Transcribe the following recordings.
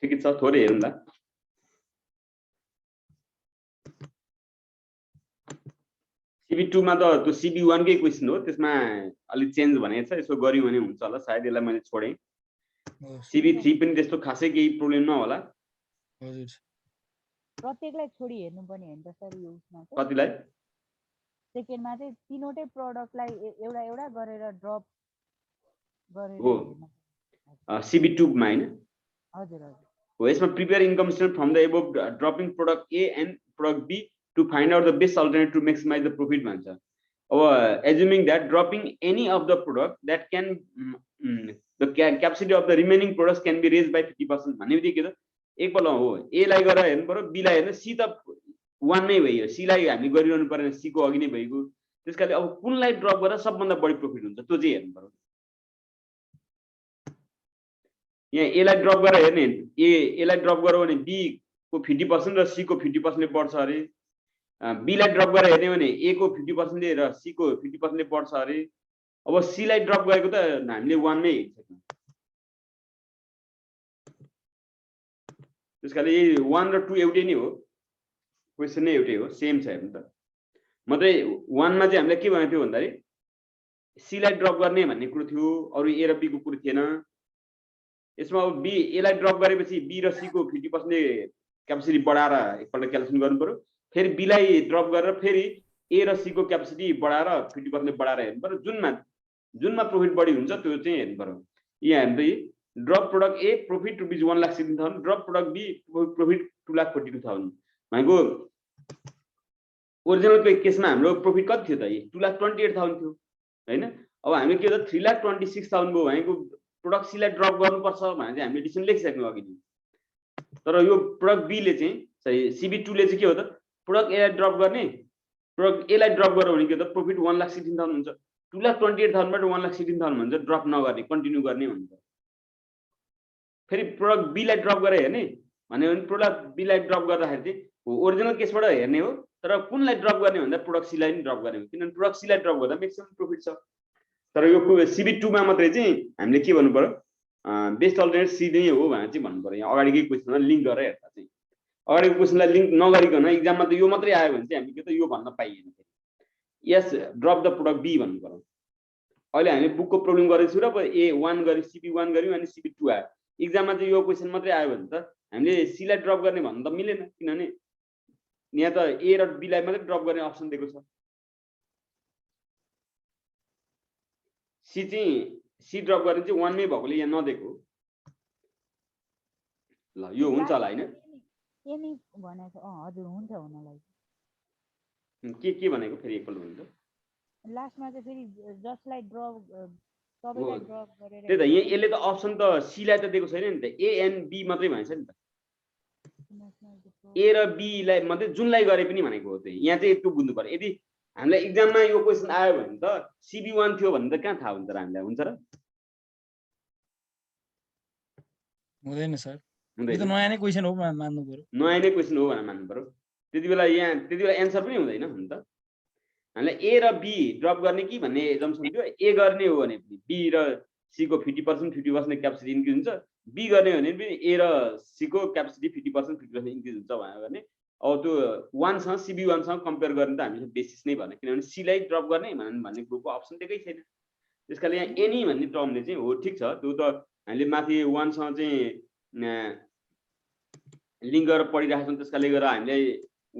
ठिकै छ थोरै हेरौँला CB2 मा त त्यो CB1 कै क्वेशन हो त्यसमा अलि चेन्ज भनेको छ यसो गर्यौं भने हुन्छ होला सायद यसलाई मैले छोडेँ CB3 पनि त्यस्तो खासै केही प्रब्लम नहोला हजुर प्रत्येकलाई छोडी हेर्नु पर्ने हो नि त सर यो उसमा चाहिँ कतिलाई सेकेन्डमा चाहिँ तीनवटै प्रोडक्टलाई एउटा एउटा गरेर ड्रप गरेर हो हेर्नु CB2 मा हैन हजुर हजुर हो यसमा prepare income statement from the above dropping product A and product B to find out the best alternative to maximise the profit भन्छ अब assuming that dropping any of the product that can the capacity of the remaining products can be raise by 50% भन्ने बित्तिकै त एकपल्ट हो A लाई गरेर हेर्नु पर्यो B लाई हेर्नु C त 1 नै भइयो C लाई हामी गरिरहनु पर्दैन C को अघि नै भइगयो त्यसकाले अब कुनलाई ड्रप गरेर सबभन्दा बढी प्रॉफिट हुन्छ त्यो चाहिँ हेर्नु पर्यो यहाँ A लाई ड्रप गरेर हेर्ने A लाई ड्रप गर्यो भने B को 50% र C को 50% ले बढ्छ अरे B लाई ड्रप गरेर हेर्ने भने A को 50% ले र C को 50% ले बढ्छ अरे अब C लाई ड्रप गरेको त हामीले 1 नै हेर्छौँ त्यसकाले 1 र 2 एउटै नै हो क्वेशन नै एउटै हो सेम छ हेर्नु त मात्रै 1 मा चाहिँ हामीले के भनेको थियो भन्दाखेरि C लाई ड्रप गर्ने भन्ने कुरो थियो अरु A र B को कुरो थिएन यसमा अब B A लाई ड्रप गरेपछि B र C को 50% ले क्यापेसिटी बढाएर एकपल्ट क्याल्कुलेसन गर्नु पर्यो फेरि B लाई ड्रप गरेर फेरि A र C को क्यापेसिटी बढाएर 50% ले बढाएर हेर्नु पर्यो जुनमा प्रॉफिट बढी हुन्छ त्यो चाहिँ हेर्नु पर्यो यहाँ हेर्दै drop product A profit rupees 1,16,000 drop product B profit 2,42,000 भनेको ओरिजिनल केसमा हाम्रो प्रॉफिट कति थियो त 2,28,000 थियो हैन अब हामीले के त 3,26,000 भयो भनेको प्रोडक्ट C लाई ड्रप गर्नुपर्छ भने चाहिँ हामीले डिसिजन लेखिसक्नु अघि तर यो प्रोडक्ट B ले चाहिँ सही CB2 ले चाहिँ के हो त प्रोडक्ट A लाई ड्रप गर्ने प्रोडक्ट A लाई ड्रप गर्यो भने के त प्रॉफिट 1,16,000 हुन्छ 2,28,000 बाट 1,16,000 भन्छ ड्रप नगर्ने कन्टिन्यू गर्ने भन्छ फेरि प्रोडक्ट B लाई ड्रप गरेर हेर्ने भने प्रोडक्ट B लाई ड्रप गर्दाखेरि चाहिँ ओरिजिनल केसबाट हेर्ने हो तर कुनलाई ड्रप गर्ने भन्दा प्रोडक्ट C लाई नि ड्रप गर्ने हो किनभने प्रोडक्ट C लाई ड्रप गर्दा म्याक्सिमम प्रॉफिट छ तर यो CB2 मा मात्रै चाहिँ हामीले के भन्नु पर्यो बेस्ट अल्टरनेटिभ C नै हो भनेर चाहिँ भन्नु पर्यो यहाँ अगाडिकै क्वेशनमा लिंक गरेर हेर्दा चाहिँ अगाडिको क्वेशनलाई लिंक नगरिकन एक्जाममा त यो मात्रै आयो भने चाहिँ हामी के त यो भन्न पाइएन यस ड्रप द प्रोडक्ट B भन्नु पर्यो अहिले हामी बुकको प्रब्लम गरेछौँ र A1 गरि CB1 गर्यौं अनि CB2 आयो एक्जाममा चाहिँ यो क्वेशन मात्रै आयो भने त हामीले C लाई ड्रप गर्ने भन्नु त मिलेन किनभने यहाँ त A र B लाई मात्रै ड्रप गर्ने अप्सन दिएको छ C ड्रप गर्ने चाहिँ 1 मै भएकोले यहाँ नदिएको ल यो हुन्छ होला हैन एनी भनेको हजुर हुन्छ हुनलाई के भनेको फेरि एकपल्ट हुन्छ लास्टमा चाहिँ फेरि जसलाई ड्रप सबैलाई ड्रप गरेर त्यही त यहाँ यसले त अप्सन त C लाई त दिएको छैन नि त A एन्ड B मात्रै भन्छ नि त A र B लाई मात्रै जुनलाई गरे पनि भनेको हो त्यही यहाँ चाहिँ यस्तो बुझ्नु पर्यो यदि हामीलाई एक्जाममा यो क्वेशन आयो भने त CB1 थियो भने त कहाँ थाहा हुन्छ र हामीलाई हुन्छ र हुँदैन सर यो त नयाँ नै क्वेशन हो मान्नु पर्यो नयाँ नै क्वेशन हो भनेर मान्नु पर्यो त्यतिबेला एन्सर पनि हुँदैन नि त हामीलाई A र B ड्रप गर्ने कि भन्ने एजम्पसन थियो A गर्ने हो भने B र C को 50% क्यापेसिटी इन्क्रिज हुन्छ B गर्ने भने पनि A र C को क्यापेसिटी 50% इन्क्रिज हुन्छ भने अब त्यो 1 सँग CB1 सँग कम्पेयर गर्ने त हामीले बेसिस नै भर्ने किनभने C लाई ड्रप गर्ने भन्ने ग्रुपको अप्सन दिएकै छैन त्यसकाले यहाँ एनी भन्ने टर्मले चाहिँ हो ठीक छ त्यो त हामीले माथि 1 सँग चाहिँ लिंक गरेर पढिरहेका छौं त्यसकाले गर्दा हामीले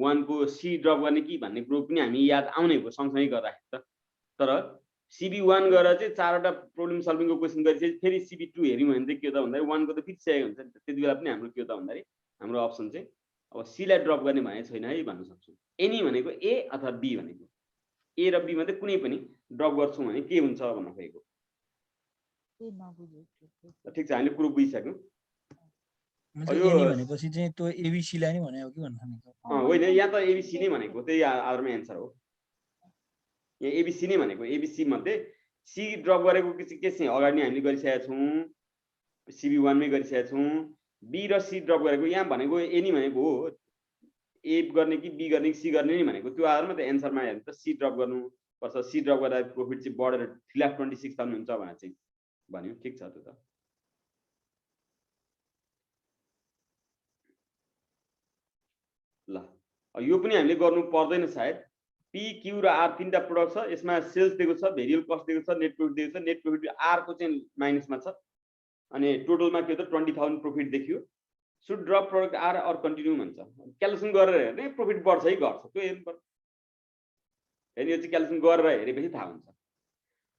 1 को C ड्रप गर्ने कि भन्ने ग्रुप पनि हामी याद आउने भयो सँगसँगै गर्दाखेरि त तर CB1 गरेर चाहिँ चारवटा प्रब्लम सल्भिङको क्वेशन गरेपछि फेरि CB2 हेर्यौं भने चाहिँ के त भन्दा 1 को त फिक्स सकेको हुन्छ नि त्यतिबेला पनि हाम्रो के त भन्दाखेरि हाम्रो अप्सन चाहिँ अब C लाई ड्रप गर्ने भने छैन है भन्न सक्छौं एनी भनेको A अथवा B भनेको A र B मध्ये कुनै पनि ड्रप गर्छौं भने के हुन्छ भन्न खोजेको ठीक छ हामीले कुरो बुझिसक्यौं एनी भनेपछि चाहिँ त्यो ABC लाई नै भने हो कि भन्न खोजेको होइन यहाँ त ABC नै भनेको त्यही आधारमा एन्सर हो यहाँ ABC नै भनेको ABC मध्ये C ड्रप गरेको के चाहिँ अगाडि नै हामीले गरिसकेका छौं CB1 मै गरिसकेका छौं B र C ड्रप गरेको यहाँ भनेको एनी भनेको हो A गर्ने कि B गर्ने कि C गर्ने नि भनेको त्यो आधारमा त एन्सरमा हेर्नु त C ड्रप गर्नु पर्छ C ड्रप गर्दा प्रॉफिट चाहिँ बढेर 3,26,000 हुन्छ भनेर चाहिँ भन्यो ठीक छ त्यो त ल यो पनि हामीले गर्नु पर्दैन सायद पी क्यू र आर तीनटा प्रोडक्ट छ यसमा सेल्स दिएको छ भेरिएबल कस्ट दिएको छ नेट प्रॉफिट दिएको छ नेट प्रॉफिट आर को चाहिँ माइनसमा छ अनि टोटलमा के त 20,000 प्रॉफिट देखियो should drop product R or continue भन्छ क्याल्कुलेसन गरेर हेर्ने प्रॉफिट बढ्छ है घट्छ त्यो हेर्नु पर्छ हैन यो चाहिँ क्याल्कुलेसन गरेर हेरेपछि थाहा हुन्छ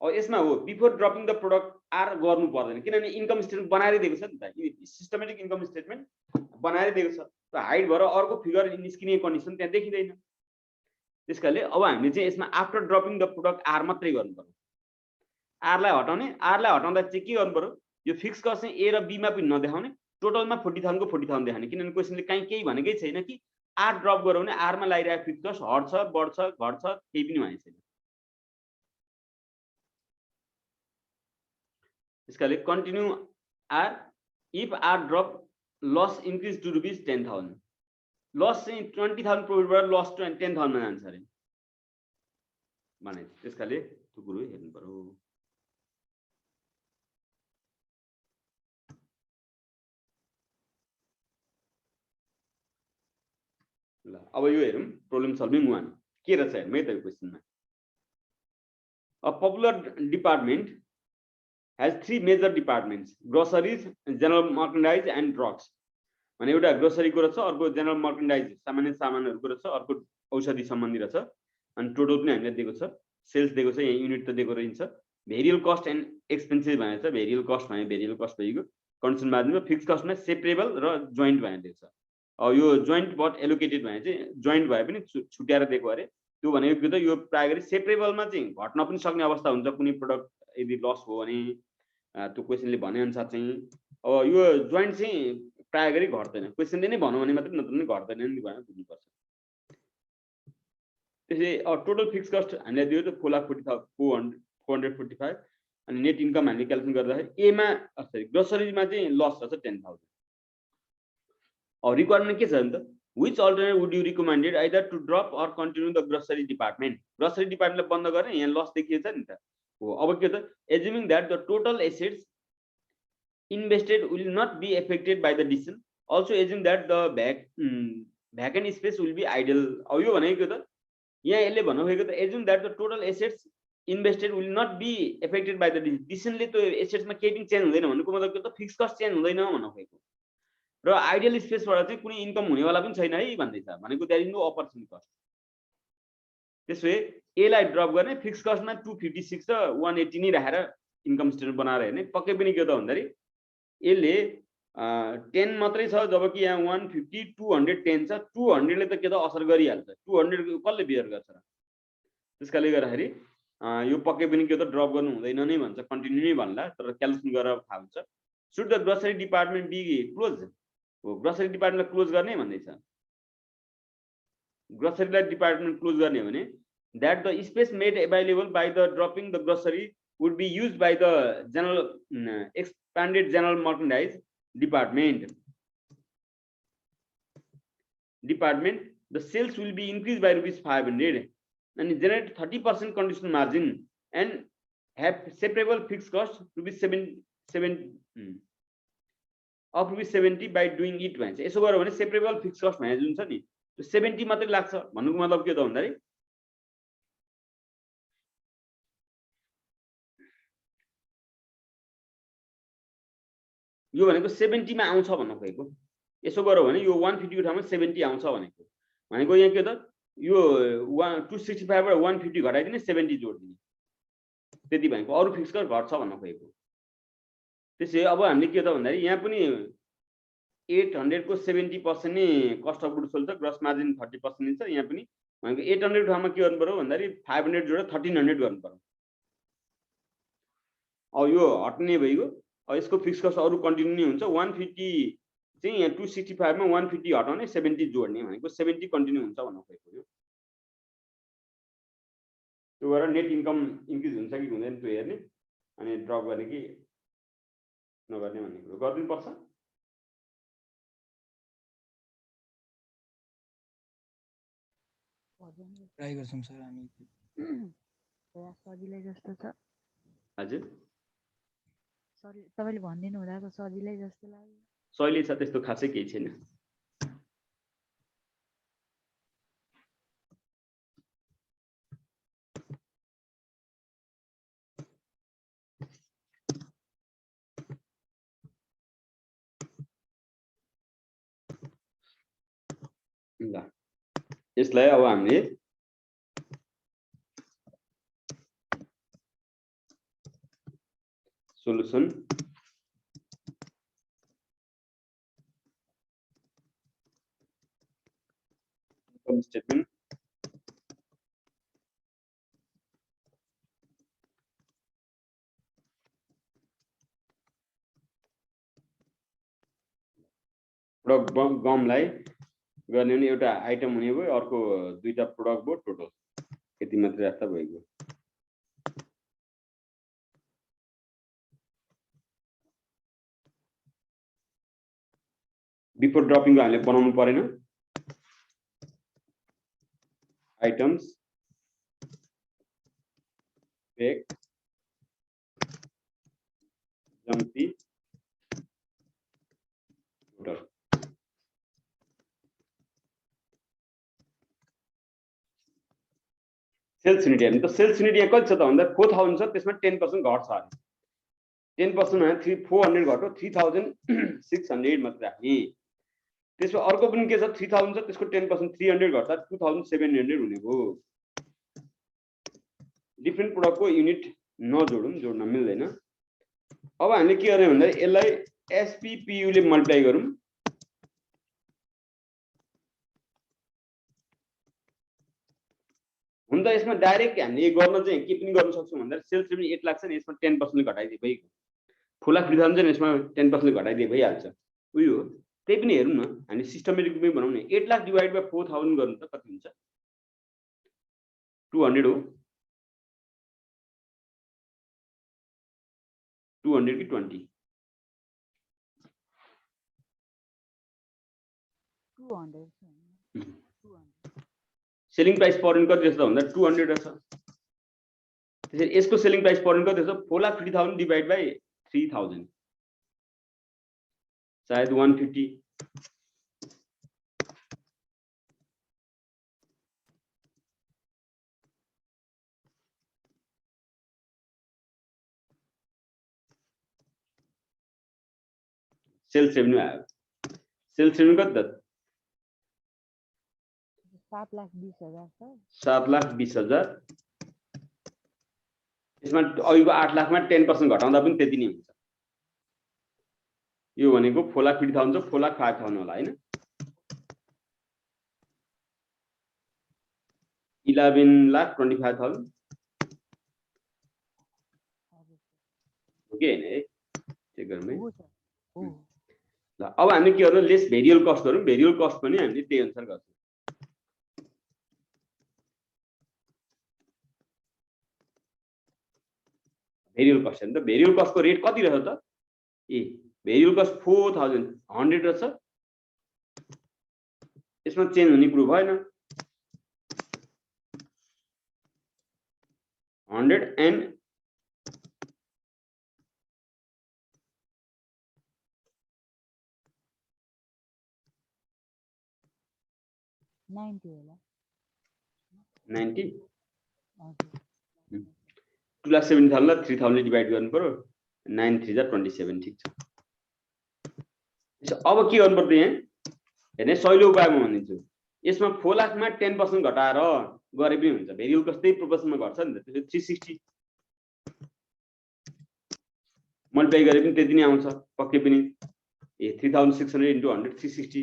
अब यसमा हो before dropping the product R गर्नु पर्दैन किनभने इन्कम स्टेटमेन्ट बनाएर दिएको छ नि त सिस्टमेटिक इन्कम स्टेटमेन्ट बनाएर दिएको छ त्यो हाइड भएर अर्को फिगर निस्किने कन्डिसन त्यहाँ देखिदैन त्यसकाले अब हामीले चाहिँ यसमा after dropping the product R मात्रै गर्नु पर्यो आरलाई हटाउँदा चाहिँ के गर्नु पर्यो यो फिक्स कस्ट चाहिँ ए र बी मा पनि नदेखाउने टोटलमा 40,000 को 40,000 देखाउने किनभने क्वेसनले कहीँ केही भनेकै छैन कि आर ड्रप गरौँ भने आरमा लागिरहेको फिक्स कस्ट हट्छ बढ्छ घट्छ केही पनि भनेको छैन त्यसकाले continue R if R drop loss increase to rupees 10,000 loss चाहिँ 20,000 प्रॉफिटबाट लस 10,000 मा जान्छ अरे भने त्यसकाले त्यो कुरो हेर्नु पर्यो ल अब यो हेरौँ प्रब्लम सल्भिङ 1 के रहेछ हेर्नु है त यो क्वेशनमा a popular department has 3 major departments groceries general merchandise and drugs भने एउटा ग्रोसरी को रहेछ अर्को जनरल मर्चेन्डाइज सामान्य सामानहरुको रहेछ अर्को औषधि सम्बन्धी रहेछ अनि टोटल पनि हामीले दिएको छ सेल्स दिएको छ यहाँ युनिट त दिएको रहन्छ भेरिएबल कस्ट एन्ड एक्सपेन्सेस भनेको छ भेरिएबल कस्ट भने भेरिएबल कस्ट भइगयो कन्डिसन मार्जिनमा फिक्स कस्टमा सेपरेबल र जोइन्ट भनेर दिएको छ अब यो जोइन्ट बट एलोकेटेड भने चाहिँ जोइन्ट भए पनि छुट्याएर दिएको अरे त्यो भनेको के त यो प्राय गरी सेपरेबलमा चाहिँ घट्न पनि सक्ने अवस्था हुन्छ कुनै प्रोडक्ट यदि लस हो भने त्यो क्वेशनले भने अनुसार चाहिँ अब यो जोइन्ट चाहिँ प्राय गरी घट्दैन क्वेशनले नै भन्नु भने मात्रै नत्र नि घट्दैन नि भनेर बुझ्नुपर्छ त्यसै टोटल फिक्स कस्ट हामीले दियो त 4,40,445 अनि नेट इन्कम हामीले क्याल्कुलेसन गर्दाखेरि ए मा सरी ग्रोसरीमा चाहिँ लस छ 10,000 अब रिक्वायरमेन्ट के छ नि त which alternate would you recommended either to drop or continue the grocery department grocery department बन्द गर्ने यहाँ लस देखिएछ नि त हो अब के त assuming that the total assets invested will not be affected by the decision also assume that the vacant space will be idle अब यो भनेको त यहाँ यसले भन्नुभएको त assume that the total assets invested will not be affected by the decision ले त्यो assets मा केही पनि चेन्ज हुँदैन भन्नुको मतलब के त फिक्स कस्ट चेन्ज हुँदैन भन्नुभएको र आइडियल स्पेसबाट चाहिँ कुनै इन्कम हुनेवाला पनि छैन है भन्दैछ भनेको there is no opportunity cost त्यसै ए लाई ड्रप गर्ने फिक्स कस्टमा 256 र 180 नै राखेर इन्कम स्टेटमेन्ट बनाएर हेर्ने पक्कै पनि के त भन्दाखेरि यसले 10 मात्रै छ जबकि यहाँ 150 210 छ 200 ले त के त असर गरिहाल्छ 200 कसले बियर गर्छ र त्यसकाले गर्दाखेरि यो पक्कै पनि के त ड्रप गर्नु हुँदैन नै भन्छ कन्टिन्यू नै भन्ला तर क्याल्कुलेसन गरेर थाहा हुन्छ should the grocery department be close हो ग्रोसरी डिपार्टमेन्ट क्लोज गर्ने भन्दैछ ग्रोसरीलाई डिपार्टमेन्ट क्लोज गर्ने भने that the space made available by the dropping the grocery would be used by the general expanded general merchandise department the sales will be increased by rupees 500 and generate 30% contribution margin and have separable fixed cost rupees 70 by doing it भन्छ यसो गर्यो भने separable fix cost भने जुन छ नि त्यो 70 मात्रै लाग्छ भन्नुको मतलब के त भन्दाखेरि यो भनेको 70 मा आउँछ भन्नु खोजेको यसो गर्यो भने यो 150 को ठाउँमा 70 आउँछ भनेको यहाँ के त यो 265 बाट 150 घटाइदिने 70 जोड्दिने त्यति भनेको अरु फिक्स कस्ट घट्छ भन्नु खोजेको त्यसै अब हामीले के त भन्दाखेरि यहाँ पनि 800 को 70% नै कस्ट अफ गुड्स सोल्ड छ ग्रस मार्जिन 30% नै छ यहाँ पनि भनेको 800 को ठाउँमा के गर्नु पर्यो भन्दाखेरि 500 जोडेर 1300 गर्नु पर्यो अब यो हट्ने भइगयो यसको फिक्स कस्ट अरु कन्टिन्यू नै हुन्छ 150 चाहिँ यहाँ 265 मा 150 हटाउने 70 जोड्ने भनेको 70 कन्टिन्यू हुन्छ भन्नु खोजेको यो त्यो गरेर नेट इन्कम इन्क्रिज हुन्छ कि हुँदैन त्यो हेर्ने अनि ड्रप गर्ने कि नगर्ने भन्ने कुरो गर्दिनु पर्छ ट्राई गर्छौं सर हामी सजिलै जस्तो छ हजुर सर तपाईले भन्दिनु हुँदा त सजिलै जस्तो लाग्यो सजिलै छ त्यस्तो खासै केही छैन ल यसलाई अब हामीले सोलुसन इन्कम स्टेटमेन्ट प्रोडक्ट गमलाई गर्ने भने एउटा आइटम हुने भयो, अर्को दुईटा प्रोडक्ट भयो, टोटल यति मात्रै राख्दा भइगयो। बिफोर ड्रपिङ को हामीले बनाउनु परेन। आइटम्स पेक जम्पी टोटल सेल्स युनिट हेर्नु त सेल्स युनिट यहाँ कति छ त भन्दा 4000 छ, त्यसमा 10% घट्छ अरे 10% मा 400 घट्यो 3600 मात्र राख्ने। त्यसमा अर्को पनि के छ 3000 छ, त्यसको 10% 300 घट्दा 2700 हुने भयो। डिफरेन्ट प्रोडक्टको युनिट नजोडौँ, जोड्न मिल्दैन। अब हामीले के गर्ने भन्दा यसलाई एसपीपीयू ले मल्टिप्लाई गरौँ। हुन त यसमा डाइरेक्ट हामीले गर्न चाहिँ के पनि गर्न सक्छौँ भन्दा सेल्स रेभेन्यू 8 लाख छ नि, यसमा 10% ले घटाइदिए भइगयो। फुल लाख 3000 चाहिँ यसमा 10% ले घटाइदिए भइहाल्छ। उयो हो, त्यही पनि हेरौँ न, हामी सिस्टमेटिक पनि बनाउने। 8 लाख डिवाइड बाइ 4000 गर्नु त कति हुन्छ? 200 हो। 200 कि 20? 200 सेलिङ प्राइस पर युनिट कति रहेछ भन्दा 200 रहेछ। त्यसैले यसको सेलिङ प्राइस पर युनिट कति रहेछ? 4,30,000 डिवाइड बाइ 3000 सायद 150। सेल्स रेभेन्यू आयो। सेल्स रेभेन्यू कति त? 7,20,000 सर। 7,20,000। यसमा अघिको 8 लाखमा 10% घटाउँदा पनि त्यति नै हुन्छ। यो भनेको 4,50,000 छ, 4,05,000 होला हैन? 11,25,000 ओके हैन? चेक गरौँ है। ल अब हामीले के गर्नु? लेस भेरिएबल कस्ट गरौँ। भेरिएबल कस्ट पनि हामीले त्यही अनुसार गर्छौँ। भेरिएबल कस्ट हेर्नु त, भेरिएबल कस्टको रेट कति रहेछ त? ए भेरिएबल कस्ट 4,100 रहेछ। यसमा चेन्ज हुने कुरो भएन। 100 and 90 होला। 90 हजुर। 2,70,000 लाई 3,000 ले डिवाइड गर्नु पर्यो। 9 3 जा 27 ठीक छ। अब के गर्नु पर्छ यहाँ? हेर्ने सजिलो उपाय म भनिदिन्छु। यसमा 4 लाखमा 10% घटाएर गरे पनि हुन्छ। भेरिएबल कस्ट त्यही प्रोपोर्सनमा घट्छ नि त। त्यसले 360 मल्टिप्लाई गरे पनि त्यति नै आउँछ पक्कै पनि। ए 3600 इन्टु 100 360,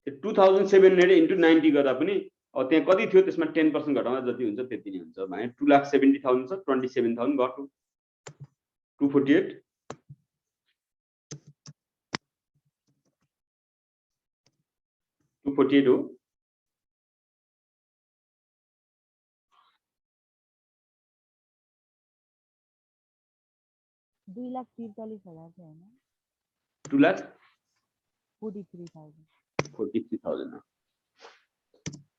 2700 इन्टु 90 गर्दा पनि अब त्यहाँ कति थियो? त्यसमा 10% घटाउँदा जति हुन्छ त्यति नै हुन्छ भने 2,70,000 छ, 27,000 घट्यो 248 248 हो। $2,43,000 छ हैन? 2,43,000 43,000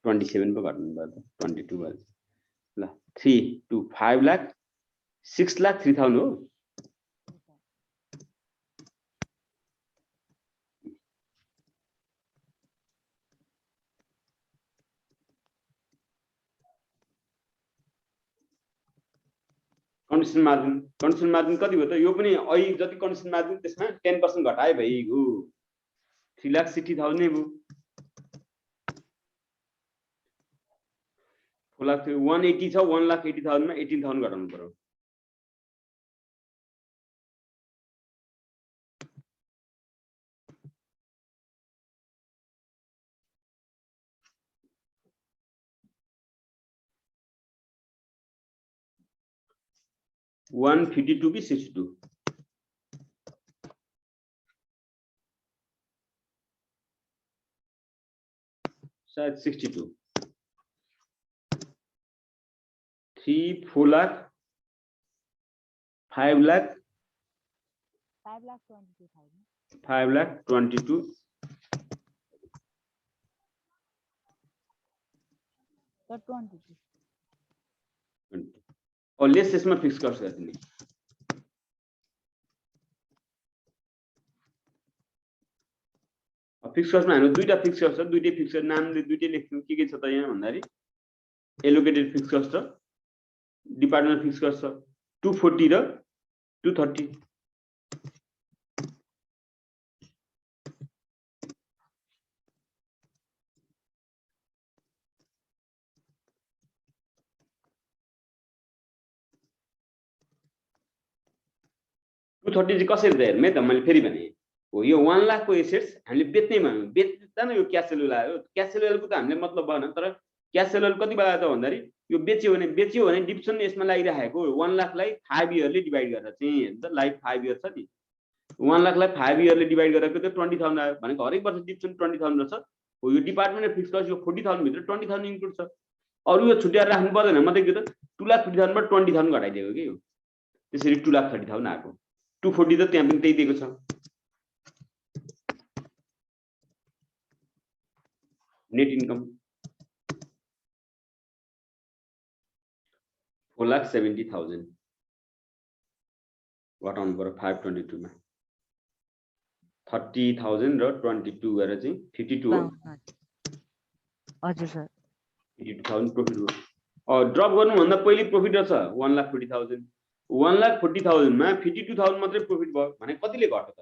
27 पो घट्नु भयो त 22 भयो। ल 3 to 5 लाख 6,03,000 हो। कन्डिसन मार्जिन कति भयो त? यो पनि अहिले जति कन्डिसन मार्जिन त्यसमा 10% घटाए भइगयो। 3,60,000 नै भयो। 4 लाख थियो 180 छ 1,80,000 मा 18,000 घटाउनु पर्यो। $152 कि 62 शायद 62 3 4 लाख 5 लाख 5,22,000 5,22,000 तर 22 और लेस यसमा फिक्स गर्छ तिमीले फिक्स कस्टमा हाम्रो दुईटा फिक्स कस्ट छ दुईटै फिक्स नामले दुईटै लेख्छौँ के छ त यहाँ भन्दाखेरि एलोकेटेड फिक्स कस्ट र डिपार्टमेन्ट फिक्स कस्ट छ 240 र 230 230 चाहिँ कसरी त हेर्ने त मैले फेरि भने हो यो 1 लाख को एसेट्स हामीले बेच्नै भन्नु बेच्दा न यो क्याश सेलुला हो क्याश सेलुलाको त हामीले मतलब भएन तर क्याश सेलुला कति बेला त भन्दाखेरि यो बेच्यो भने डिप्सन यसमा लागिरहेको 1 लाखलाई 5 इयरले डिभाइड गरेर चाहिँ हेर्नु त लाइफ 5 इयर छ नि 1 लाखलाई 5 इयरले डिभाइड गरेको त 20,000 आयो भनेको हरेक वर्ष डिप्सन 20,000 रहेछ हो यो डिपार्टमेन्ट फिक्स कस्ट यो 40,000 भित्र 20,000 इन्क्लुड छ अरु यो छुट्याएर राख्नु पर्दैन मात्रै के त 2,50,000 बाट 20,000 घटाइदिएको के हो त्यसरी 2,30,000 आएको 240 त त्यहाँ पनि त्यही दिएको छ नेट इन्कम 4,70,000 घटाउनु पर्यो 522 मा 30,000 र 22 गरेर चाहिँ 52 हो हजुर सर 52,000 प्रफिट हो ड्रप गर्नुभन्दा पहिले प्रफिट रहेछ 1,40,000 1,40,000 मा 52,000 मात्रै प्रफिट भयो भने कतिले घट्यो त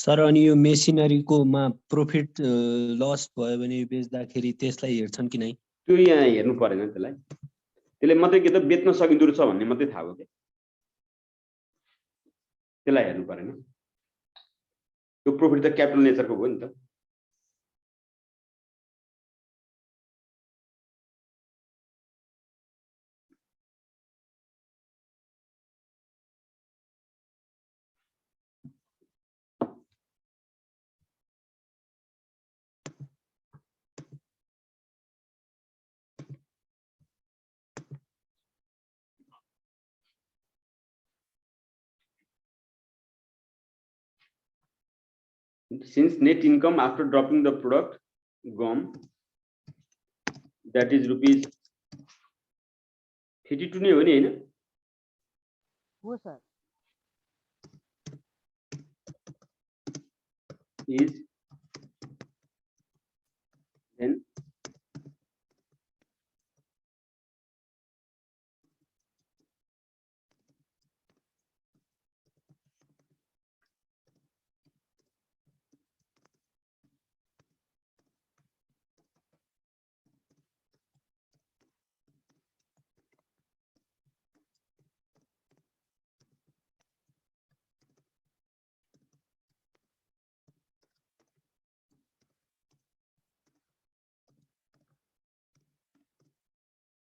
सर अनि यो मेसिनरीको मा प्रॉफिट लस भयो भने बेच्दाखेरि त्यसलाई हेर्छन् कि नै त्यो यहाँ हेर्नु परेन त्यसलाई त्यसले मात्रै के त बेच्न सकिँदो रहेछ भन्ने मात्रै थाहा हो के त्यसलाई हेर्नु परेन त्यो प्रॉफिट त क्यापिटल नेचरको हो नि त since net income after dropping the product gum that is rupees 52 नै हो नि हैन हो सर is then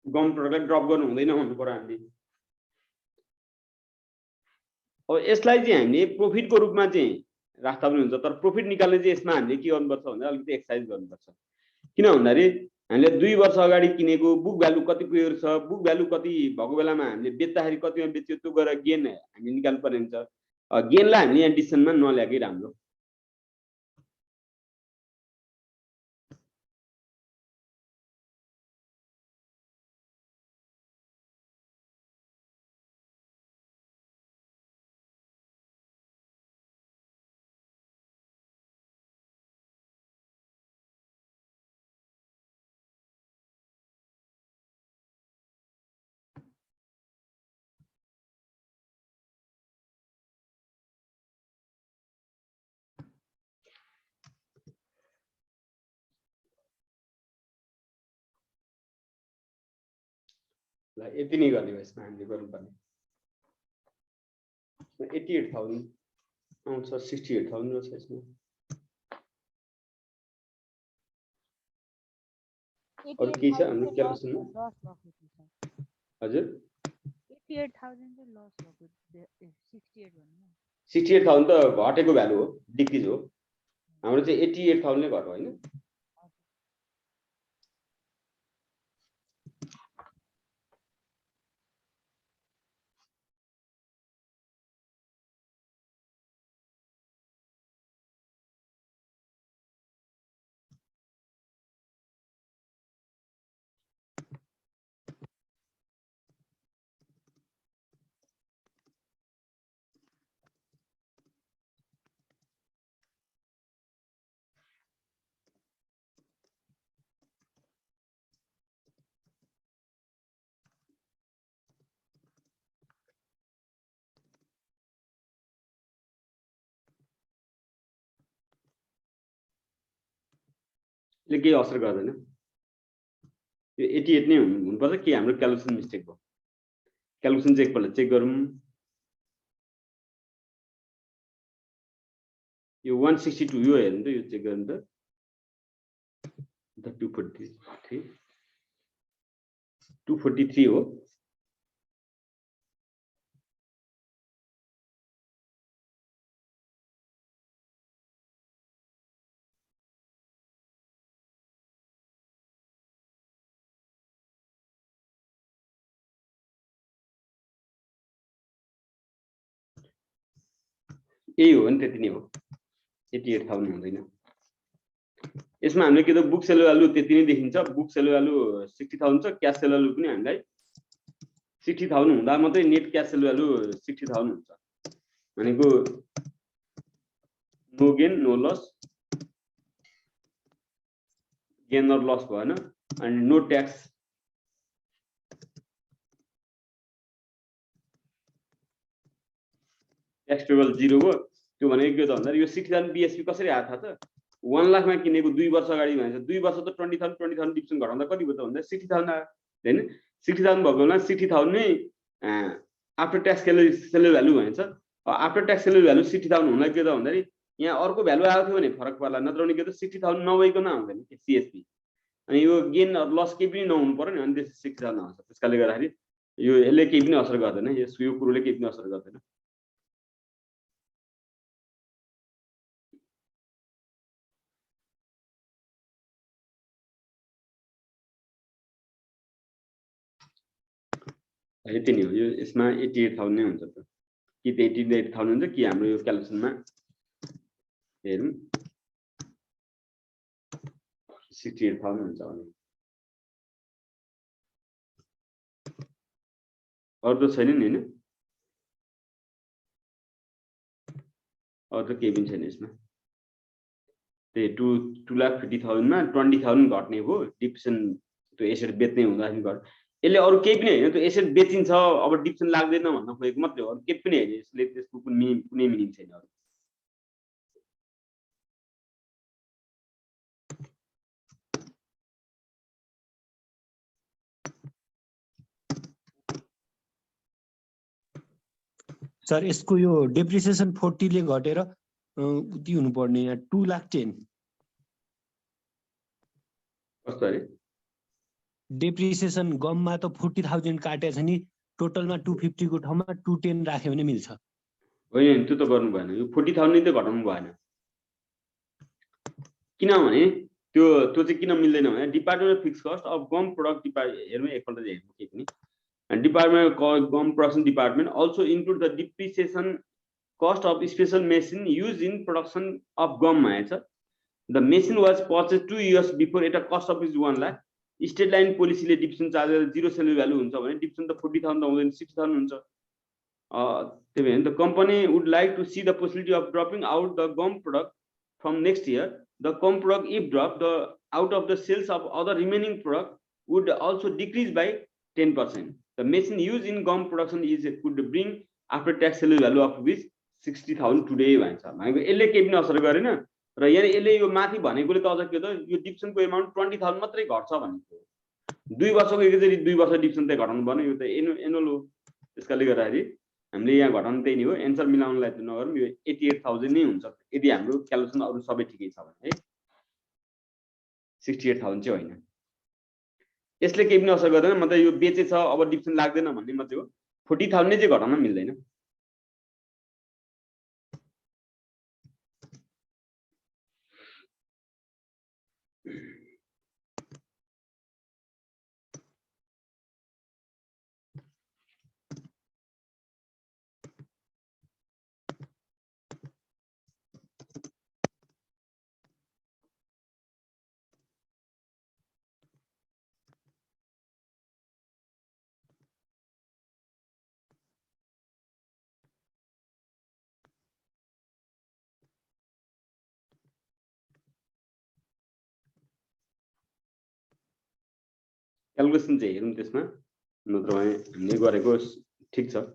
गम प्रोडक्टलाई ड्रप गर्नु हुँदैन भन्नु पर्यो हामीले अब यसलाई चाहिँ हामीले प्रॉफिटको रूपमा चाहिँ राख्दा पनि हुन्छ तर प्रॉफिट निकाल्ने चाहिँ यसमा हामीले के गर्नुपर्छ भन्दा अलिकति एक्सरसाइज गर्नुपर्छ किन भन्दाखेरि हामीले 2 वर्ष अगाडि किनेको बुक भ्यालु कति पुगेको छ बुक भ्यालु कति भएको बेलामा हामीले बेच्दाखेरि कतिमा बेच्यो त्यो गरेर गेन हामी निकाल्नु पर्ने हुन्छ गेनलाई हामीले यहाँ डिसिजनमा नल्याएकै राम्रो ल यति नै गर्ने भयो यसमा हामीले गर्नुपर्ने 88,000 आउँछ 68,000 रहेछ यसमा अरु के छ हाम्रो क्याल्कुलेसनमा हजुर 88,000 चाहिँ लस भएको 68 भन्नु 68,000 त घटेको भ्यालु हो डिक्रिज हो हाम्रो चाहिँ 88,000 नै घट्यो हैन ले केही असर गर्दैन यो 88 नै हुनुपर्छ कि हाम्रो क्याल्कुलेसन मिस्टेक भयो क्याल्कुलेसन चाहिँ एकपल्ट चेक गरौँ यो 162 यो हेर्नु त यो चेक गर्नु त 243 हो यही हो नि त्यति नै हो 88,000 हुँदैन यसमा हामीले के त बुक सेल भ्यालु त्यति नै देखिन्छ बुक सेल भ्यालु 60,000 छ क्याश सेल भ्यालु पनि हामीलाई 60,000 हुँदा मात्रै नेट क्याश सेल भ्यालु 60,000 हुन्छ भनेको no gain no loss gain or loss भएन अनि नो ट्याक्स ट्याक्स पेबल 0 हो त्यो भनेको के त भन्दा यो 60,000 बीएसपी कसरी आयो थाहा छ 1 लाखमा किनेको 2 वर्ष अगाडि भन्छ 2 वर्ष त 20,000 डिभिजन घटाउँदा कति भयो त भन्दा 60,000 आयो हैन 60,000 भएको बेला 60,000 नै आफ्टर ट्याक्स सेलर भ्यालु भन्छ आफ्टर ट्याक्स सेलर भ्यालु 60,000 हुनलाई के त भन्दाखेरि यहाँ अर्को भ्यालु आएको थियो भने फरक पर्ला नत्र भने के त 60,000 नभइकन आउँदैन सीएसपी अनि यो गेन लस केही पनि नहुनु पर्यो नि अनि त्यस 60,000 आउँछ त्यसकाले गर्दाखेरि यो यसले केही पनि असर गर्दैन यो कुरोले केही पनि असर गर्दैन यति नै हो यो यसमा 88,000 नै हुन्छ त कि 88,000 हुन्छ कि हाम्रो यो क्याल्कुलेसनमा हेरौँ 68,000 हुन्छ भने अरु त छैन नि हैन अरु त केही पनि छैन यसमा त्यही 2,50,000 मा 20,000 घट्ने भयो डिप्सन त्यो एसेट बेच्ने हुँदाखेरि घट यसले अरु केही पनि हैन त्यो एसेट बेचिन्छ अब डिप्सन लाग्दैन भन्न खोजेको मात्रै हो अरु केही पनि हैन यसले त्यसको कुनै मिनिङ छैन अरु सर यसको यो डेप्रिसिएसन 40 ले घटेर उति हुनु पर्ने यहाँ 2,10,000 कस्तो अरे डेप्रिसिएसन गममा त 40,000 काटेछ नि टोटलमा 250 को ठाउँमा 210 राख्यो भने मिल्छ होइन त्यो त गर्नु भएन यो 40,000 नै त घटाउनु भएन किनभने त्यो चाहिँ किन मिल्दैन भने department of fix cost of gum product department हेर्नु एकपल्ट हेर्नु के पनि Department of Gum Production Department also include the depreciation cost of special machine used in production of gum. The machine was purchased 2 years before at a cost of 1 lakh. State line policy le division charge 0 sale value huncha bhane division ta 40,000 आउँदैन 60,000 huncha. The company would like to see the possibility of dropping out the gum product from next year. The gum product if dropped the out of the sales of other remaining product would also decrease by 10%. The machine used in gum production is could bring after tax sale value of which 60,000 today भन्छ भनेको यसले केही पनि असर गरेन र यहाँ यसले यो माथि भनेकोले त अझ के त यो डिप्सनको अमाउन्ट 20,000 मात्रै घट्छ भनेको 2 वर्षको एकैचोटि 2 वर्ष डिभिजन चाहिँ घटाउनु पर्ने, यो त एनुअल हो। त्यसकाले गर्दाखेरि हामीले यहाँ घटाउनु त्यही नै हो। एन्सर मिलाउनलाई त नगरौँ, यो 88,000 नै हुन्छ यदि हाम्रो क्यालकुलेसन अरु सबै ठिकै छ भने है, 68,000 चाहिँ होइन। यसले केही पनि असर गर्दैन, मतलब यो बेचे छ अब डिभिजन लाग्दैन भन्ने मात्रै हो। 40,000 नै चाहिँ घटाउन मिल्दैन। क्यालकुलेसन चाहिँ हेरौँ त्यसमा, नत्र भने हामीले गरेको ठिक छ।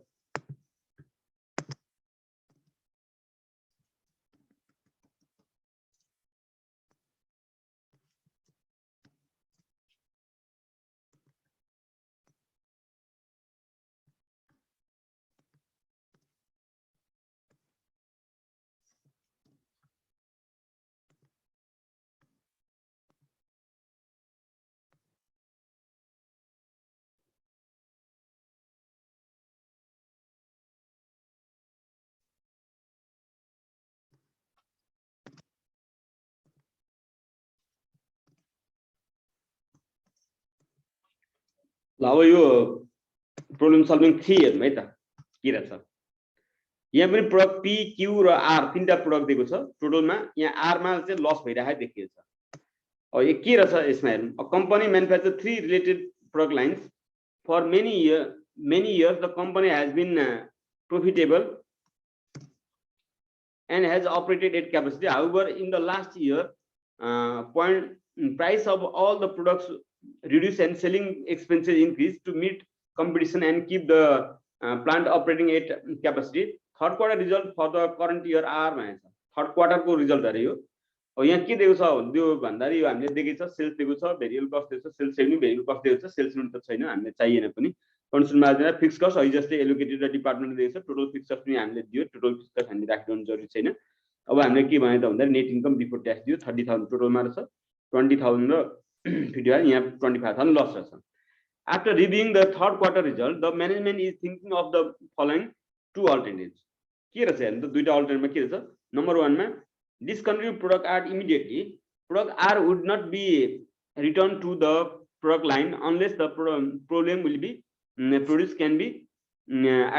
ल अब यो प्रब्लम सल्भिङ 3 हेरौँ है त के रहेछ। यहाँ पनि प्रोडक्ट पी क्यू र आर तीनटा प्रोडक्ट दिएको छ। टोटलमा यहाँ आर मा चाहिँ लस भइरहेको देखिएको छ। अब यो के रहेछ यसमा हेरौँ। A company manufacture 3 related product lines for many years the company has been profitable and has operated at capacity. However, in the last year, price of all the products reduced and selling expenses increased to meet competition and keep the plant operating at capacity. Third quarter result for the current year are third quarter को result है यो। और यहाँ के दिएको छ त्यो भन्दाखेरि यो हामीले देखेको छ सेल्स दिएको छ, भेरिएबल कस्ट दिएको छ, सेल्स रेभेन्यू भेरिएबल कस्ट दिएको छ, सेल्स रेभेन्यू त छैन हामीले चाहिएन पनि। कन्ज्युमर मार्जिन र फिक्स कस्ट अहिले जस्तै एलोकेटेड र डिपार्टमेन्टले दिएको छ। टोटल फिक्स कस्ट पनि हामीले दियो, टोटल फिक्स कस्ट हामीले राख्नु जरुरी छैन। अब हामीले के भने त भन्दा नेट इन्कम बिफोर ट्याक्स दियो 30,000 टोटलमा रहेछ, 20,000 र 55 यहाँ 25,000 लस रहेछ। After reviewing the third quarter result, the management is thinking of the following two alternatives. के रहेछ हेर्नु त दुईटा अल्टरनेटिभमा के रहेछ। नम्बर 1 मा discontinue product R immediately. Product R would not be returned to the product line unless the problem will be produced can be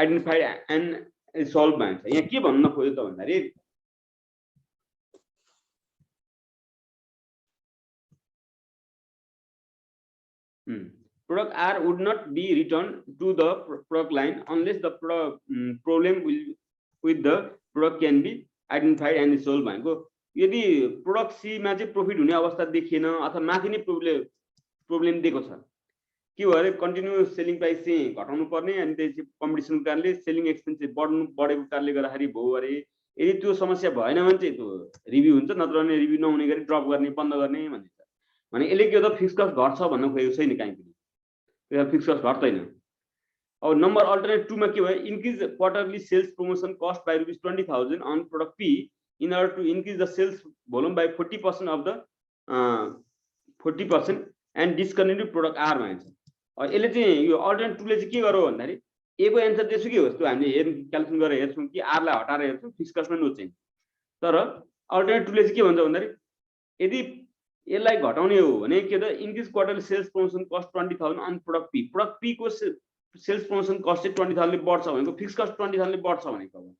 identified and solved by. यहाँ के भन्न खोज्यो त भन्दाखेरि product R would not be returned to the product line unless the problem with the product can be identified and solved by. यदि product C मा चाहिँ profit हुने अवस्था देखिएन अथवा माथि नै प्रब्लम दिएको छ के भयो कन्टिन्यू सेलिङ प्राइस चाहिँ घटाउनु पर्ने अनि त्यसपछि कम्पिटिसनको कारणले सेलिङ एक्सपेन्स बढेको कारणले गर्दाखेरि भयो अरे। यदि त्यो समस्या भएन भने चाहिँ त्यो रिभ्यू हुन्छ, नत्र भने रिभ्यू नहुने गरी ड्रप गर्ने बन्द गर्ने भनिन्छ। भने यसले के हो त फिक्स कस्ट घट्छ भन्न खोजेको छैन कहीँ पनि, त्यो फिक्स कस्ट घट्दैन। अब नम्बर अल्टरनेट 2 मा के भयो increase quarterly sales promotion cost by ₹20,000 on product P in order to increase the sales volume by 40% of the 40% and discontinue product R भन्छ। अब यसले चाहिँ यो अल्टरनेट 2 ले चाहिँ के गर्यो भन्दाखेरि ए को एन्सर त्यसुकै होस्, त्यो हामीले हेर्न क्याल्कुलेसन गरेर हेर्छौं कि आर लाई हटाएर हेर्छौं फिक्स कस्टमा नोच्छ। तर अल्टरनेट 2 ले चाहिँ के भन्छ भन्दाखेरि यदि यसलाई घटाउने हो भने के त increase quarterly sales promotion cost 20,000 on product P को सेल्स प्रमोसन कस्ट चाहिँ 20,000 ले बढ्छ भनेको फिक्स कस्ट 20,000 ले बढ्छ भनेको।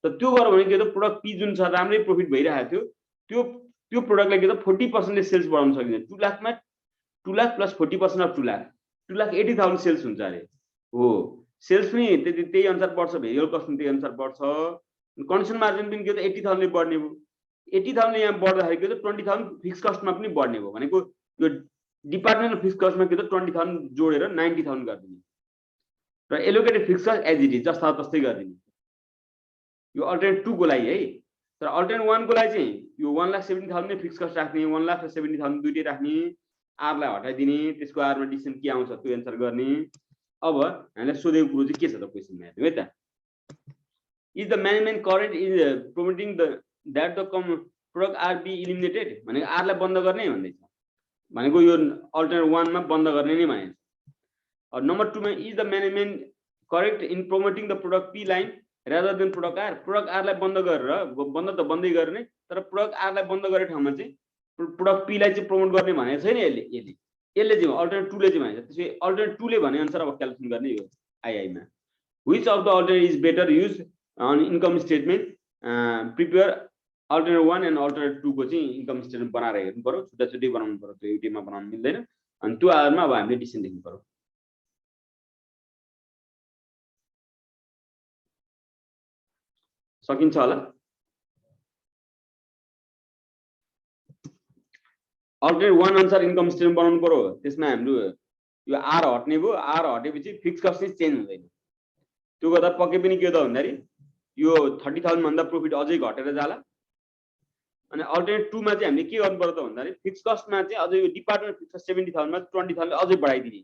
त त्यो गर्यो भने के त प्रोडक्ट पी जुन छ राम्रै प्रॉफिट भइरहेको थियो त्यो प्रोडक्टलाई के त 40% ले सेल्स बढाउन सकिन्छ। 2 लाख मा 2 lakh plus 40% of 2 lakh 2,80,000 sales हुन्छ अरे हो। सेल्स पनि त्यही अनुसार बढ्छ, भेरिएबल कस्ट पनि त्यही अनुसार बढ्छ, कन्डिसन मार्जिन पनि के त 80,000 ले बढ्ने भयो। 80,000 ले यहाँ बढ्दाखेरि के त 20,000 फिक्स कस्टमा पनि बढ्ने भयो भनेको यो डिपार्टमेन्टल फिक्स कस्टमा के त 20,000 जोडेर 90,000 गर्दिने र allocated fix cost as it is जस्ता तस्तै गर्दिने। यो अल्टरनेट 2 को लागि है। तर अल्टरनेट 1 को लागि चाहिँ यो 1,70,000 नै फिक्स कस्ट राख्ने, 1,70,000 दुईटै राख्ने, आरलाई हटाइदिने, त्यसको आरमा डिसिसन के आउँछ त्यो एन्सर गर्ने। अब हामीलाई सोधेको कुरो चाहिँ के छ त क्वेसनमा हेर्नु है त। Is the management correct is promoting the that the product R be eliminated भनेको आरलाई बन्द गर्ने भन्दैछ, भनेको यो अल्टरनेट 1 मा बन्द गर्ने नै भनेको छ। नम्बर 2 मा is the management correct in promoting the product P line rather than product R. Product आरलाई बन्द गरेर, बन्द त बन्दै गर्ने, तर प्रोडक्ट आरलाई बन्द गरेको ठाउँमा चाहिँ प्रोडक्ट पी लाई चाहिँ प्रमोट गर्ने भनेको छैन यसले चाहिँ अल्टरनेट 2 ले चाहिँ भनेको छ। त्यसै अल्टरनेट 2 ले भने अनुसार अब क्याल्कुलेसन गर्ने यो आई मा which of the alternate is better use on income statement prepare alternate 1 and alternate 2 को चाहिँ इन्कम स्टेटमेन्ट बनाएर हेर्नु पर्यो, छुट्टा छुट्टै बनाउनु पर्यो, त्यो एउटैमा बनाउन मिल्दैन। अनि त्यो आधारमा अब हामीले डिसिसन लेख्नु पर्यो। सकिन्छ होला। अल्टरनेट 1 अनुसार इन्कम स्टेटमेन्ट बनाउनु पर्यो, त्यसमा हाम्रो यो आर हट्ने भयो, आर हटेपछि फिक्स कस्ट चाहिँ चेन्ज हुँदैन। त्यो गर्दा पक्कै पनि के त भन्दाखेरि यो 30,000 भन्दा प्रॉफिट अझै घटेर जाला। अनि अल्टरनेट 2 मा चाहिँ हामीले के गर्नु पर्यो त भन्दाखेरि फिक्स कस्टमा चाहिँ अझै यो डिपार्टमेन्ट फिक्स 70,000 मा 20,000 अझै बढाइदिने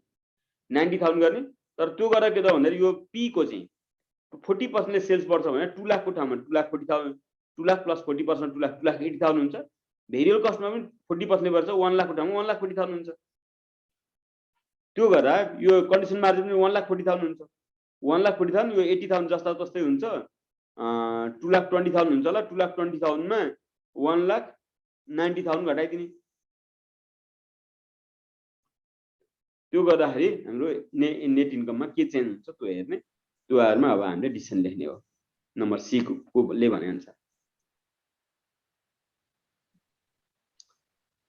90,000 गर्ने। तर त्यो गर्दा के त भन्दाखेरि यो पी को चाहिँ 40% सेल्स बढ्छ भने 2 लाख को ठाउँमा 2,40,000 2 लाख प्लस 40% 2,80,000 हुन्छ। भेरिएबल कस्टमा पनि 40% बढ्छ, 1 लाख को ठाउँमा 1,40,000 हुन्छ। त्यो गर्दा यो कन्डिसन मार्जिन पनि 1,40,000 हुन्छ। 1,40,000 यो 80,000 जस्ता जस्तै हुन्छ, 2,20,000 हुन्छ होला। 2,20,000 मा 1,90,000 घटाइदिने। त्यो गर्दाखेरि हाम्रो नेट इन्कममा के चेन्ज हुन्छ त्यो हेर्ने, त्यो आधारमा अब हामीले डिसिसन लेख्ने हो नम्बर सी को ले भने अनुसार।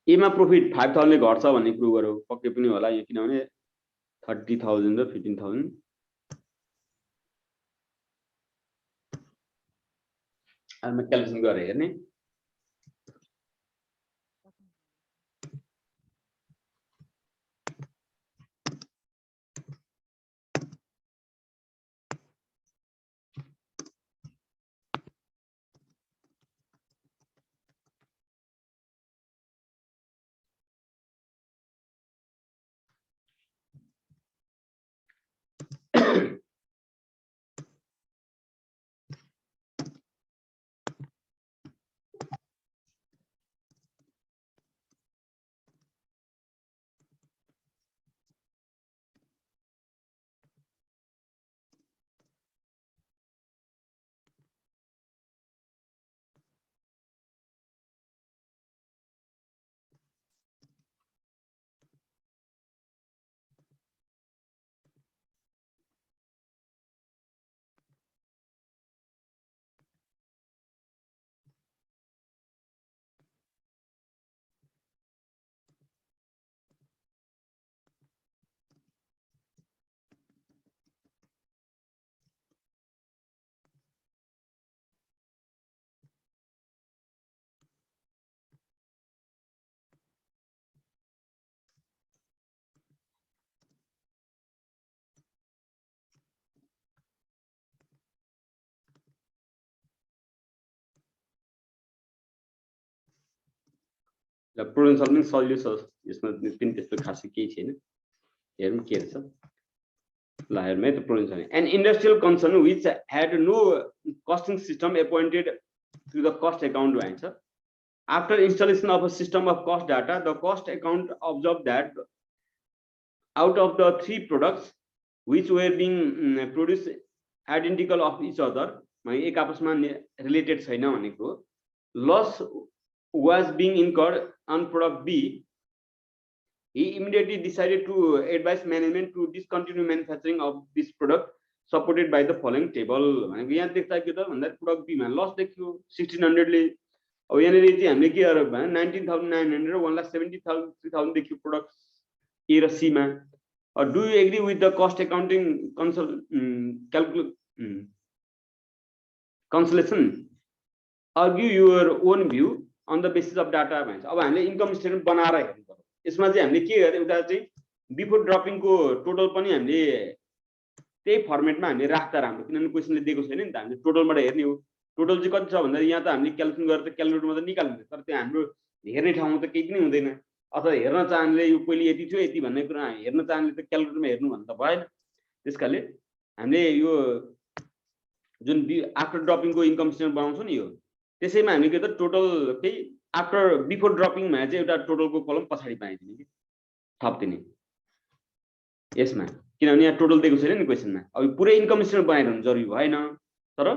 ए मा प्रॉफिट 5,000 ले घट्छ भन्ने प्रुभ गर्यो, पक्कै पनि होला यो, किनभने 30,000 र 15,000 आमा क्याल्कुलेसन गरेर हेर्ने। ल प्रोब्लम सल्भिङ सल्युसन यसमा पनि त्यस्तो खासै केही छैन, हेरौँ के रहेछ। ल हेरौँ है त problem solving. An industrial concern which had no costing system appointed to the cost account भन्छ। After installation of a system of cost data the cost account observe that out of the 3 products which were being produce identical of each other, भने एक आपसमा related छैन भनेको, loss was being incurred on product B, he immediately decided to advise management to discontinue manufacturing of this product supported by the following table। भनेको यहाँ देख्दा के त भन्दा प्रोडक्ट बी मा लस देखियो 1,600 ले। अब यहाँ चाहिँ हामीले के गर्यो भने 19,900 र 1,70,000 देखियो प्रोडक्ट ए र सी मा। Do you agree with the cost accounting conclusion argue your own view on the basis of data भन्छ। अब हामीले इन्कम स्टेटमेन्ट बनाएर हेर्नु पर्यो। यसमा चाहिँ हामीले के गर्यो, एउटा चाहिँ बिफोर ड्रपिङको टोटल पनि हामीले त्यही फर्मेटमा हामीले राख्दा राम्रो, किनभने क्वेसनले दिएको छैन नि त, हामीले टोटलबाट हेर्ने हो। टोटल चाहिँ कति छ भन्दा यहाँ त हामीले क्याल्कुलेसन गरेर त क्याल्कुलेटरमा त निकाल्नु, तर त्यो हाम्रो हेर्ने ठाउँमा त केही पनि हुँदैन। अथवा हेर्न चाहनेले यो पहिले यति थियो यति भन्ने कुरा हेर्न चाहनेले त क्यालकुलेटरमा हेर्नु भन्नु त भएन। त्यसकाले हामीले यो जुन आफ्टर ड्रपिङको इन्कम स्टेटमेन्ट बनाउँछौँ नि यो त्यसैमा हामीले के त टोटल केही आफ्टर बिफोर ड्रपिङमा चाहिँ एउटा टोटलको कलम पछाडि पाइदिने कि थपिदिने यसमा, किनभने यहाँ टोटल दिएको छैन नि क्वेसनमा। अब पुरै इन्कम स्टेटमेन्ट बनाइरहनु जरुरी भएन, तर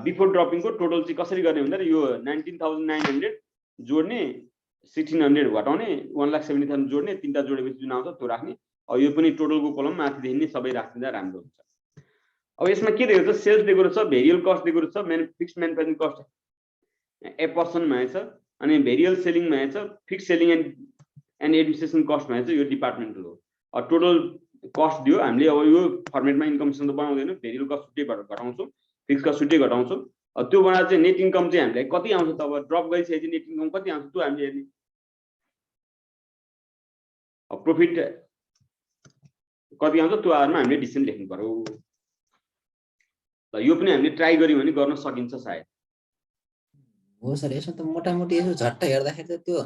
बिफोर ड्रपिङको टोटल चाहिँ कसरी गर्ने भन्दा यो 19,900 जोड्ने 1,600 घटाउने 1,70,000 जोड्ने तीनटा जोडेपछि जुन आउँछ त्यो राख्ने। अब यो पनि टोटलको कलम माथिदेखि नै सबै राखिदिँदा राम्रो हुन्छ। अब यसमा के दिएको छ, सेल्स दिएको छ, भेरियल कस्ट दिएको छ, फिक्स्ड म्यानुफ्याक्चरिङ कस्ट ए पर्सनमा छ, अनि भेरियल सेलिङमा छ, फिक्स सेलिङ एन्ड एडमिनिस्ट्रेसन कस्टमा छ, यो डिपार्टमेन्टल हो। अब टोटल कस्ट दियो हामीले, अब यो फर्मेटमा इन्कम स्टेटमेन्ट त बनाउँदैन, भेरियल कस्ट छुट्टै घटाउँछौँ, फिक्स कस्ट छुट्टै घटाउँछौँ। अब त्यो बनाएर चाहिँ नेट इन्कम चाहिँ हामीलाई कति आउँछ त, अब ड्रप गरिसकेपछि नेट इन्कम कति आउँछ त्यो हामीले हेर्ने। अब प्रॉफिट कति आउँछ त्यो आधारमा हामीले डिसिजन लेख्नु पर्यो। ल यो पनि हामीले ट्राई गर्यौँ भने गर्न सकिन्छ सायद। हो सर, यसमा त मोटामोटी यसो झट्ट हेर्दाखेरि त त्यो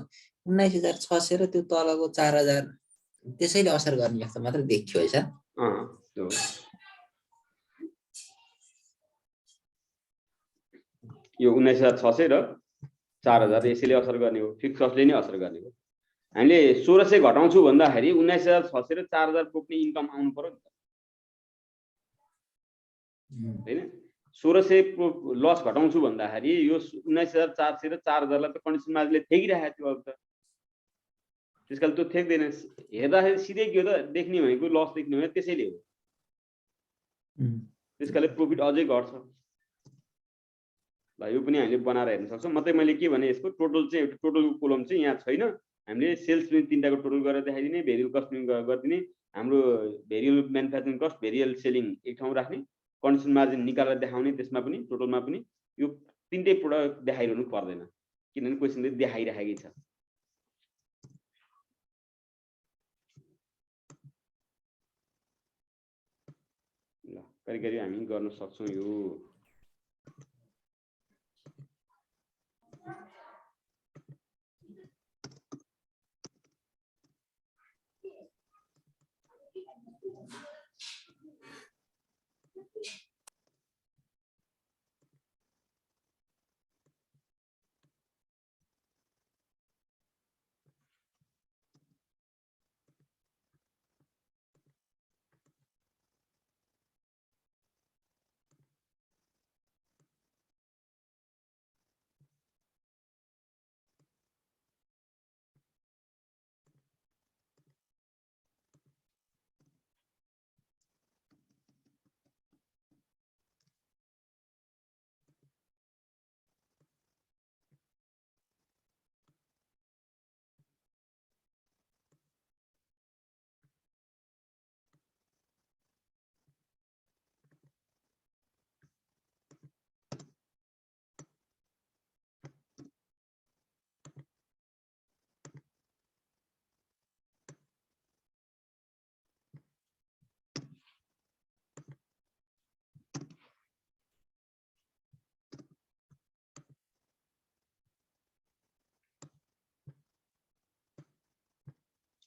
19,600 र त्यो तलको 4,000 त्यसैले असर गर्ने जस्तो मात्र देखियो है सर। त्यो यो 19,600 र 4,000 यसैले असर गर्ने हो, फिक्स कस्टले नै असर गर्ने हो। हामीले 1,600 घटाउँछु भन्दाखेरि 19,600 र 4,000 पुग्ने इन्कम आउनु पर्यो नि त, हैन। 1,600 लस घटाउँछु भन्दाखेरि यो 19,400 र 4,000 लाई त कन्डिसन मार्जिनले थेकिरहेको थियो। अब त त्यसकारण त्यो थेक्दैन, हेर्दाखेरि सिधै के हो त देख्ने भनेको लस देख्ने भने त्यसैले हो। त्यसकाले प्रॉफिट अझै घट्छ। ल यो पनि हामीले बनाएर हेर्न सक्छौँ। मात्रै मैले के भने यसको टोटल चाहिँ टोटलको कोलम चाहिँ यहाँ छैन, हामीले सेल्स पनि तीनटाको टोटल गरेर देखाइदिने, भेरियल कस्ट पनि गरिदिने, हाम्रो भेरियल म्यानुफ्याक्चरिङ कस्ट भेरियल सेलिङ एक ठाउँ राख्ने, कन्डिसन मार्जिन निकालेर देखाउने, त्यसमा पनि टोटलमा पनि यो तीनटै प्रोडक्ट देखाइरहनु पर्दैन, किनभने क्वेसनले देखाइराखेकै छ। ल करिब हामी गर्न सक्छौँ यो।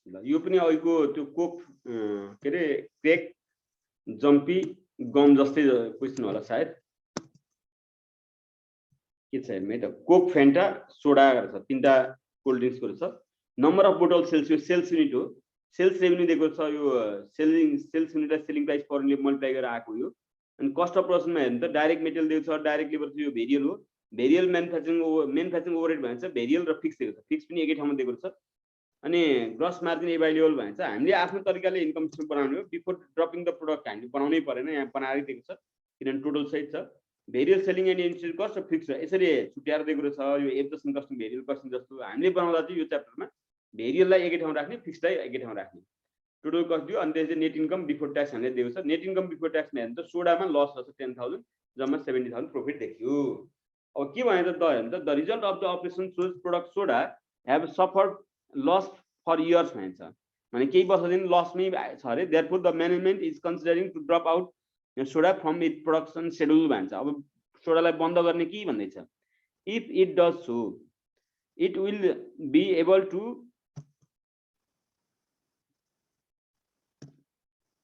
ल यो पनि अहिलेको त्यो कोक के अरे क्रेक जम्पी गम जस्तै क्वेसन होला सायद। के छ हेर्नु है त, कोक फेन्टा सोडा छ, तीनटा कोल्ड ड्रिङ्क्सको छ। नम्बर अफ बोटल सेल्स, यो सेल्स युनिट हो। सेल्स रेभेन्यू दिएको छ, यो सेल्स युनिटलाई selling price per unit multiply गरेर आएको यो। अनि कस्ट अफ प्रोडक्सनमा हेर्नु त डाइरेक्ट मेटेरियल दिएको छ, डाइरेक्ट लेबर यो भेरियल हो। भेरियल म्यानुफ्याक्चरिङ ओभरहेड भन्छ, भेरियल र फिक्स दिएको छ, फिक्स पनि एकै ठाउँमा दिएको छ। अनि ग्रस मार्जिन एभाइलेबल भन्छ, हामीले आफ्नो तरिकाले इन्कम स्टेटमेन्ट बनाउने हो। बिफोर ड्रपिङ द प्रोडक्ट हामीले बनाउनै परेन, यहाँ बनाएर दिएको छ किनभने टोटल सहित छ। भेरियल सेलिङ एन्ड एडमिनिस्ट्रेटिभ कस्ट र फिक्स यसरी छुट्याएर दिएको छ। यो एडजस्टमेन्ट कस्टिङ भेरियल कस्टिङ जस्तो हामीले बनाउँदा चाहिँ यो च्याप्टरमा भेरियललाई एकै ठाउँ राख्ने, फिक्सलाई एकै ठाउँ राख्ने, टोटल कस्ट दियो। अनि त्यसपछि नेट इन्कम बिफोर ट्याक्स हामीले दिएको छ। नेट इन्कम बिफोर ट्याक्समा हेर्नु त सोडामा लस रहेछ 10,000, जम्मा 70,000 प्रॉफिट देखियो। अब के भने त the result of the operation shows product soda have suffered loss for years भन्छ, भने केही वर्षदेखि लसमै छ अरे। Therefore the management is considering to drop out soda from it production schedule भन्छ। अब सोडालाई बन्द गर्ने कि भन्दैछ। If it does so it will be able to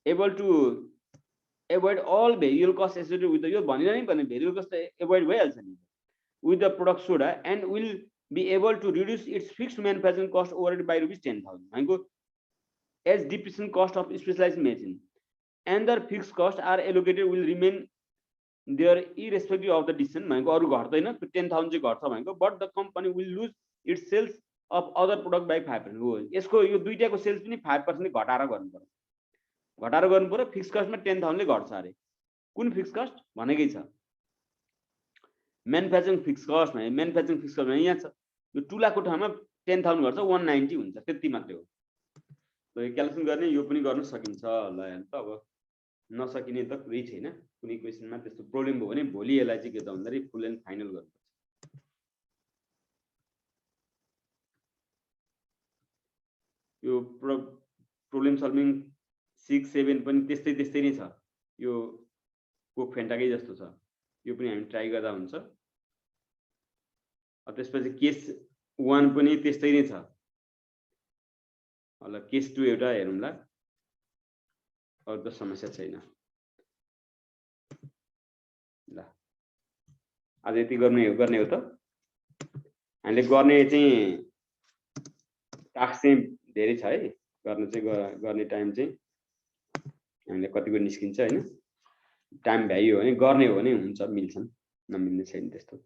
able to avoid all variable cost associated with यो भनेर नै भने भेरिएबल कस्ट एभोइड भइहाल्छ नि with the product soda and will be able to reduce its fixed manufacturing cost overhead by ₹10,000 भनेको as depreciation cost of specialized machine and other fixed cost are allocated will remain there irrespective of the decision भनेको अरू घट्दैन 10,000 चाहिँ घट्छ भनेको but the company will lose its sales of other product by 5% हो यसको यो दुईटाको सेल्स पनि 5% घटाएर गर्नु पर्यो फिक्स कस्टमा 10,000 ले घट्छ अरे कुन फिक्स कस्ट भनेकै छ म्यानुफ्याक्चरिङ फिक्स कस्ट भने म्यानुफ्याक्चरिङ फिक्स कस्ट भने यहाँ छ यो 2 लाखको ठाउँमा 10,000 घट्छ 190 हुन्छ त्यति मात्रै हो ल यो क्याल्कुलेसन गर्ने यो पनि गर्न सकिन्छ ल यहाँ त अब नसकिने त कुरै छैन कुनै क्वेशनमा त्यस्तो प्रब्लम भयो भने भोलि यसलाई चाहिँ के त भन्दाखेरि फुल एन्ड फाइनल गर्नुपर्छ यो प्रब्लम सल्भिङ 6 7 पनि त्यस्तै नै छ यो कोक फेन्टाकै जस्तो छ यो पनि हामी ट्राई गर्दा हुन्छ त्यसपछि केस 1 पनि त्यस्तै नै छ ल केस 2 एउटा हेरौँला अरू त समस्या छैन ल आज यति गर्ने हो त हामीले गर्ने चाहिँ टास्क चाहिँ धेरै छ है गर्ने टाइम चाहिँ हामीले कतिको निस्किन्छ हैन टाइम भ्याइयो भने गर्ने हो भने हुन्छ मिल्छन् नमिल्ने छैन त्यस्तो